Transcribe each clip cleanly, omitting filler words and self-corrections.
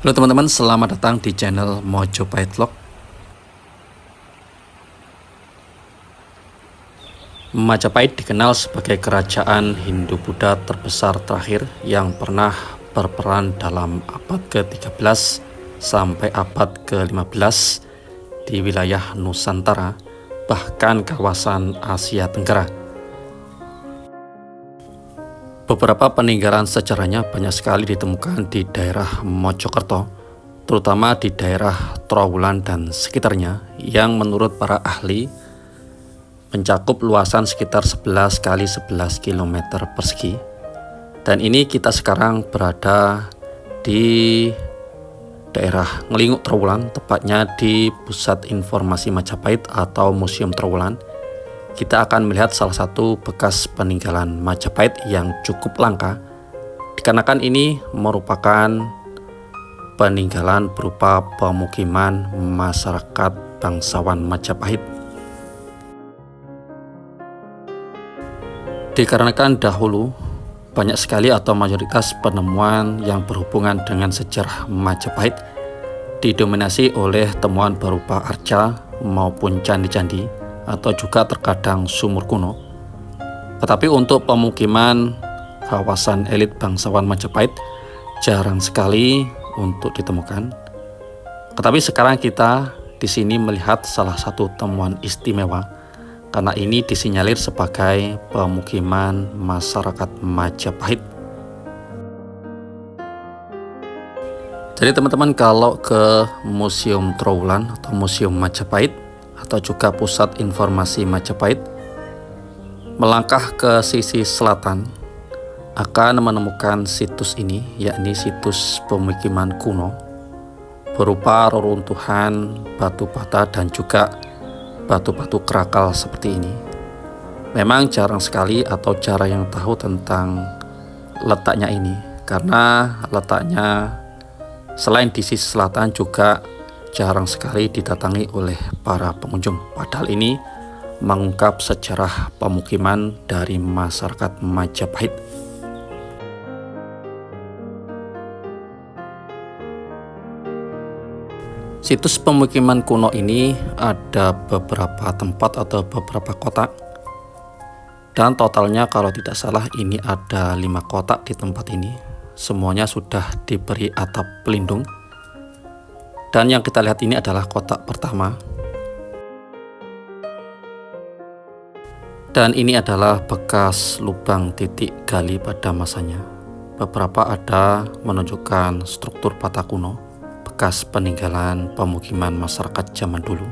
Halo teman-teman, selamat datang di channel Mojopahit Vlog. Majapahit dikenal sebagai kerajaan Hindu-Buddha terbesar terakhir yang pernah berperan dalam abad ke-13 sampai abad ke-15 di wilayah Nusantara, bahkan kawasan Asia Tenggara. Beberapa peninggalan sejarahnya banyak sekali ditemukan di daerah Mojokerto, terutama di daerah Trowulan dan sekitarnya, yang menurut para ahli mencakup luasan sekitar 11 kali 11 km persegi. Dan ini kita sekarang berada di daerah Ngelinguk Trowulan, tepatnya di Pusat Informasi Majapahit atau Museum Trowulan. Kita akan melihat salah satu bekas peninggalan Majapahit yang cukup langka, dikarenakan ini merupakan peninggalan berupa pemukiman masyarakat bangsawan Majapahit. Dikarenakan dahulu banyak sekali atau mayoritas penemuan yang berhubungan dengan sejarah Majapahit didominasi oleh temuan berupa arca maupun candi-candi, atau juga terkadang sumur kuno. Tetapi untuk pemukiman kawasan elit bangsawan Majapahit jarang sekali untuk ditemukan. Tetapi sekarang kita di sini melihat salah satu temuan istimewa, karena ini disinyalir sebagai pemukiman masyarakat Majapahit. Jadi teman-teman, kalau ke Museum Trowulan atau Museum Majapahit atau juga Pusat Informasi Majapahit, melangkah ke sisi selatan akan menemukan situs ini, yakni situs pemukiman kuno berupa reruntuhan batu bata dan juga batu-batu kerakal seperti ini. Memang jarang sekali atau jarang yang tahu tentang letaknya ini, karena letaknya selain di sisi selatan juga jarang sekali didatangi oleh para pengunjung. Padahal ini mengungkap sejarah pemukiman dari masyarakat Majapahit. Situs pemukiman kuno ini ada beberapa tempat atau beberapa kotak, dan totalnya kalau tidak salah ini ada 5 kotak di tempat ini. Semuanya sudah diberi atap pelindung. Dan yang kita lihat ini adalah kotak pertama. Dan ini adalah bekas lubang titik gali pada masanya. Beberapa ada menunjukkan struktur bata kuno, bekas peninggalan pemukiman masyarakat zaman dulu.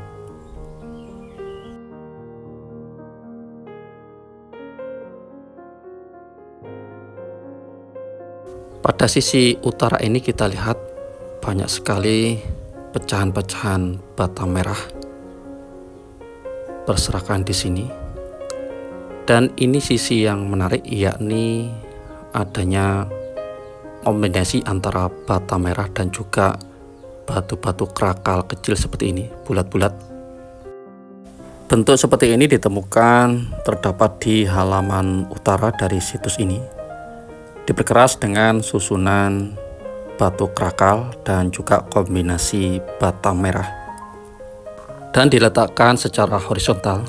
Pada sisi utara ini kita lihat banyak sekali pecahan-pecahan bata merah berserakan di sini. Dan ini sisi yang menarik, yakni adanya kombinasi antara bata merah dan juga batu-batu kerakal kecil seperti ini, bulat-bulat. Bentuk seperti ini ditemukan terdapat di halaman utara dari situs ini. Diperkeras dengan susunan batu kerakal dan juga kombinasi bata merah, dan diletakkan secara horizontal.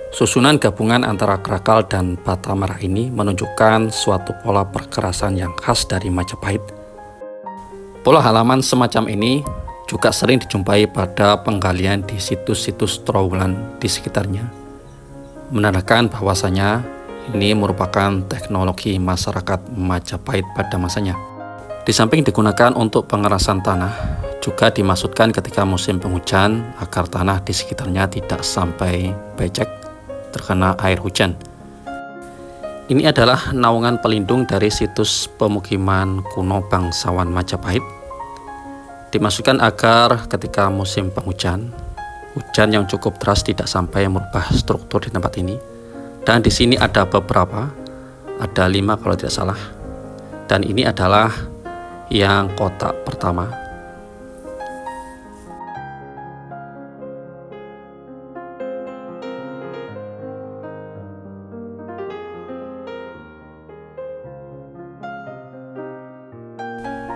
Susunan gabungan antara kerakal dan bata merah ini menunjukkan suatu pola perkerasan yang khas dari Majapahit. Pola halaman semacam ini juga sering dijumpai pada penggalian di situs-situs Trowulan di sekitarnya, menandakan bahwasanya ini merupakan teknologi masyarakat Majapahit pada masanya. Di samping digunakan untuk pengerasan tanah, juga dimaksudkan ketika musim penghujan agar tanah di sekitarnya tidak sampai becek terkena air hujan. Ini adalah naungan pelindung dari situs pemukiman kuno bangsawan Majapahit. Dimaksudkan agar ketika musim penghujan, hujan yang cukup deras tidak sampai merubah struktur di tempat ini. Dan di sini ada beberapa, ada 5 kalau tidak salah. Dan ini adalah yang kotak pertama.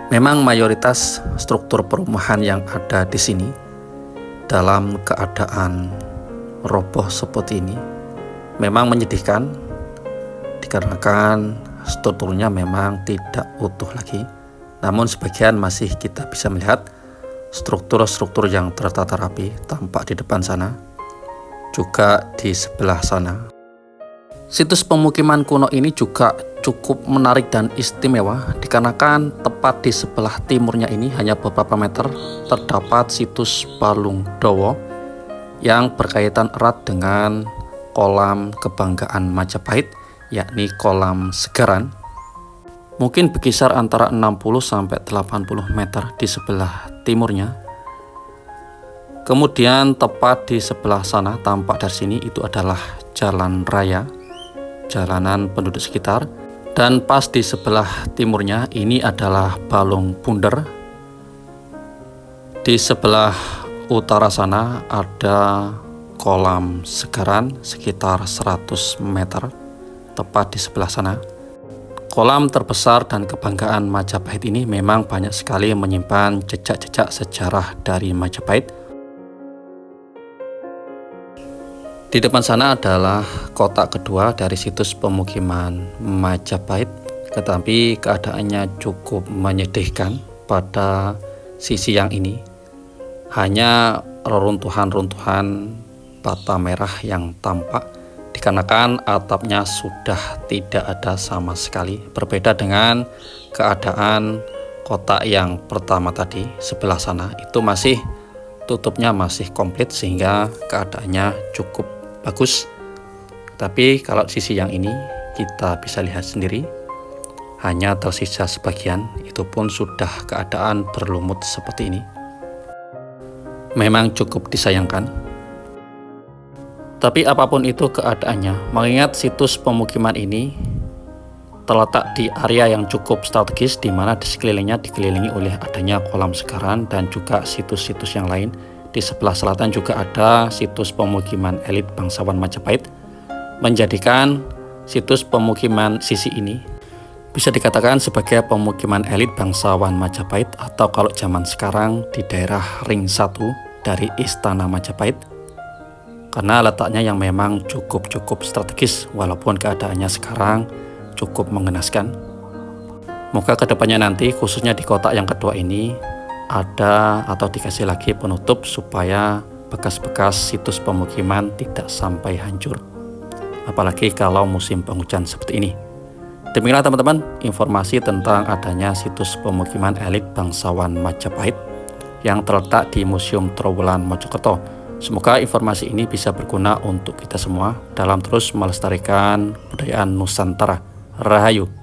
Memang mayoritas struktur perumahan yang ada di sini dalam keadaan roboh seperti ini memang menyedihkan, dikarenakan strukturnya memang tidak utuh lagi. Namun sebagian masih kita bisa melihat struktur-struktur yang tertata rapi tampak di depan sana, juga di sebelah sana. Situs pemukiman kuno ini juga cukup menarik dan istimewa, dikarenakan tepat di sebelah timurnya ini hanya beberapa meter terdapat situs Balung Dowo yang berkaitan erat dengan kolam kebanggaan Majapahit, yakni kolam Segaran. Mungkin berkisar antara 60-80 meter di sebelah timurnya. Kemudian tepat di sebelah sana tampak dari sini itu adalah jalan raya, jalanan penduduk sekitar. Dan pas di sebelah timurnya ini adalah Balong Bunder. Di sebelah utara sana ada kolam Segaran sekitar 100 meter tepat di sebelah sana. Kolam terbesar dan kebanggaan Majapahit ini memang banyak sekali menyimpan jejak-jejak sejarah dari Majapahit. Di depan sana adalah kotak kedua dari situs pemukiman Majapahit, tetapi keadaannya cukup menyedihkan pada sisi yang ini. Hanya reruntuhan-runtuhan bata merah yang tampak, dikarenakan atapnya sudah tidak ada sama sekali. Berbeda dengan keadaan kotak yang pertama tadi sebelah sana, itu masih tutupnya masih komplit sehingga keadaannya cukup bagus. Tapi kalau sisi yang ini kita bisa lihat sendiri, hanya tersisa sebagian, itu pun sudah keadaan berlumut seperti ini. Memang cukup disayangkan. Tapi apapun itu keadaannya, mengingat situs pemukiman ini terletak di area yang cukup strategis, di mana di sekelilingnya dikelilingi oleh adanya kolam Segaran dan juga situs-situs yang lain. Di sebelah selatan juga ada situs pemukiman elit bangsawan Majapahit, menjadikan situs pemukiman sisi ini bisa dikatakan sebagai pemukiman elit bangsawan Majapahit, atau kalau zaman sekarang di daerah Ring 1 dari Istana Majapahit, karena letaknya yang memang cukup strategis walaupun keadaannya sekarang cukup mengenaskan. Moga kedepannya nanti khususnya di kotak yang kedua ini ada atau dikasih lagi penutup supaya bekas-bekas situs pemukiman tidak sampai hancur, apalagi kalau musim penghujan seperti ini. Demikianlah teman-teman informasi tentang adanya situs pemukiman elit bangsawan Majapahit yang terletak di Museum Trowulan Mojokerto. Semoga informasi ini bisa berguna untuk kita semua dalam terus melestarikan budaya Nusantara. Rahayu.